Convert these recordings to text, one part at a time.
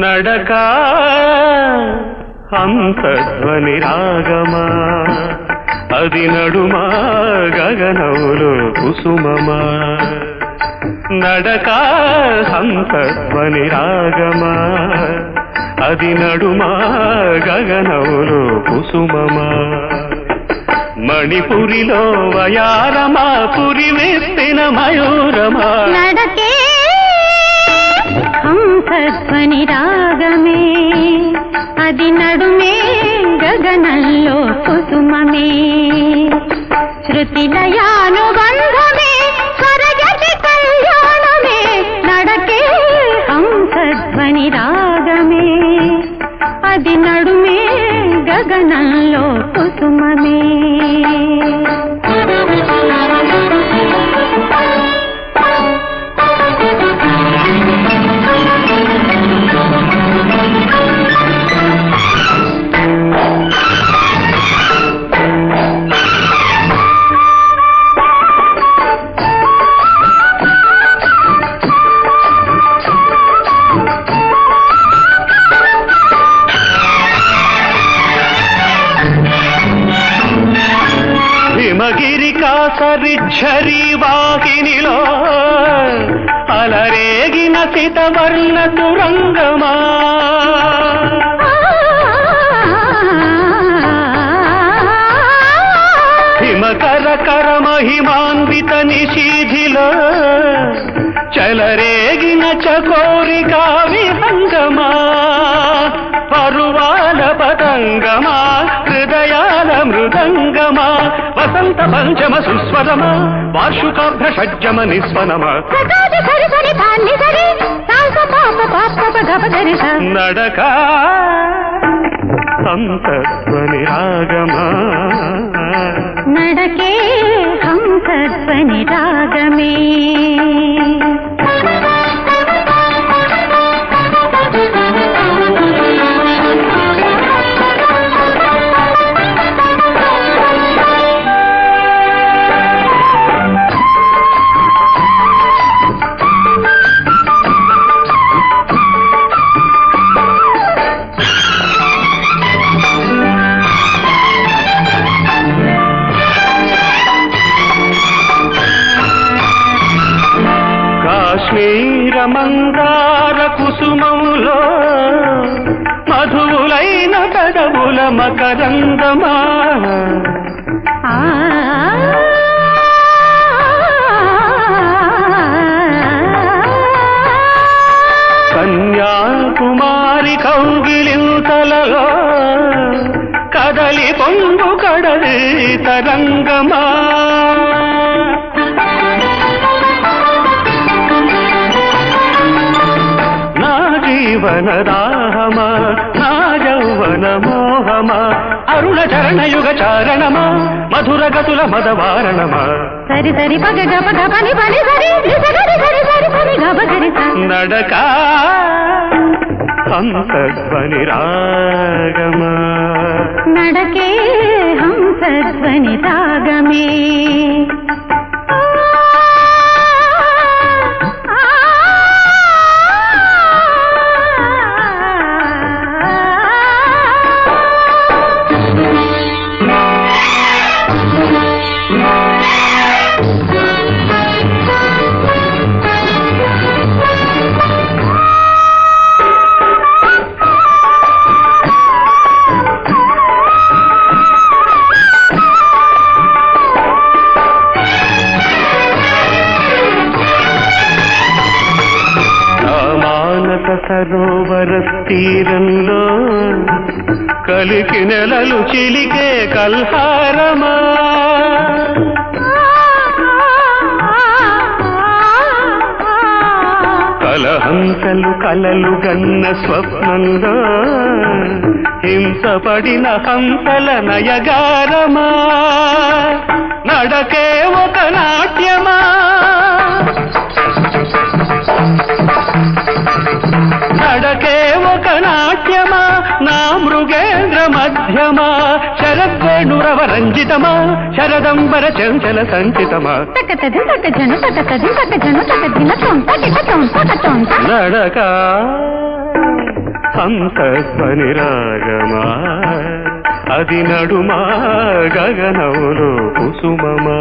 నడకా హంసధ్వని రాగమా అది నడుమా గగనములో కుసుమమా నడకా హంసధ్వని రాగమా అది నడుమా గగనములో కుసుమమా మణిపురిలో వయారమా పురివెత్తిన మయూరమా నడకే హంసధ్వని రాగమే అది నడుమే గగనంలో కుసుమమే శృతి లయానుబంధమే స్వరగతి కళ్యాణమే నడకే హంసధ్వని రాగమే అది నడుమే గగనంలో కుసుమమే హిమగిరికా సరిఝరి వాహినిలో అలరేగిన సితవర్ణ తురంగమా హిమకర కర మహిమాన్విత నిశీధిలో చలరేగిన చకోరికా విహంగమా పరువాల పతంగమా హృదయాల మృదంగమా వసంత పంచమ సుస్వరమా వార్షికాభ్య షడ్జమ నిస్వనమా నడకా హంసధ్వని రాగమా నడకే హంసధ్వని రాగమే కాశ్మీర మందార కుసుమములో మధువులైన కదవుల మకరందమా కన్యాకుమారి కౌగిలింతలలో కదలి పొంగు కడలి తరంగమా జీవన దాహమా నా యౌవన మోహమా అరుణ చరణ యుగ చారణమా మధుర గతుల మదవారణమా సరి సరి పగ గప గపని పని సరి సరి సరి సరి పని గప సరి నడకా హంసధ్వని రాగమా నడకే హంసధ్వని రాగమే మానస సరోవర తీరంలో కలికి నెలలు చిలికే కల్హారమా కలహంసలు కలలు గన్న స్వప్నంలో హింసపడిన హంసల నయగారమా నడకే ఒక నాట్యమా నడకే ఒక నాట్యమా నా మృగేంద్ర మధ్యమా శరద్వేణురవ రంజితమా శరదంబర చంచల సంచితమా నడక హంసధ్వని రాగమా అది నడుమా గగనములో కుసుమమా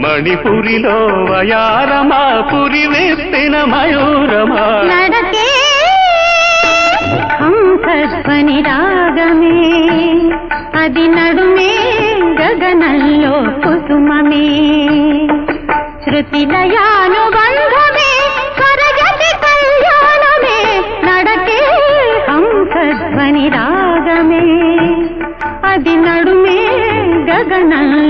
మణిపురిలో వయారమా పురి వెప్పిన మయూరమా నడకే హంసధ్వని రాగమే అది నడుమే గగనంలో కుసుమమే శృతి లయానుబంధమే స్వరజతి కళ్యాణమే నడకే హంసధ్వని రాగమే అది నడుమే గగనంలో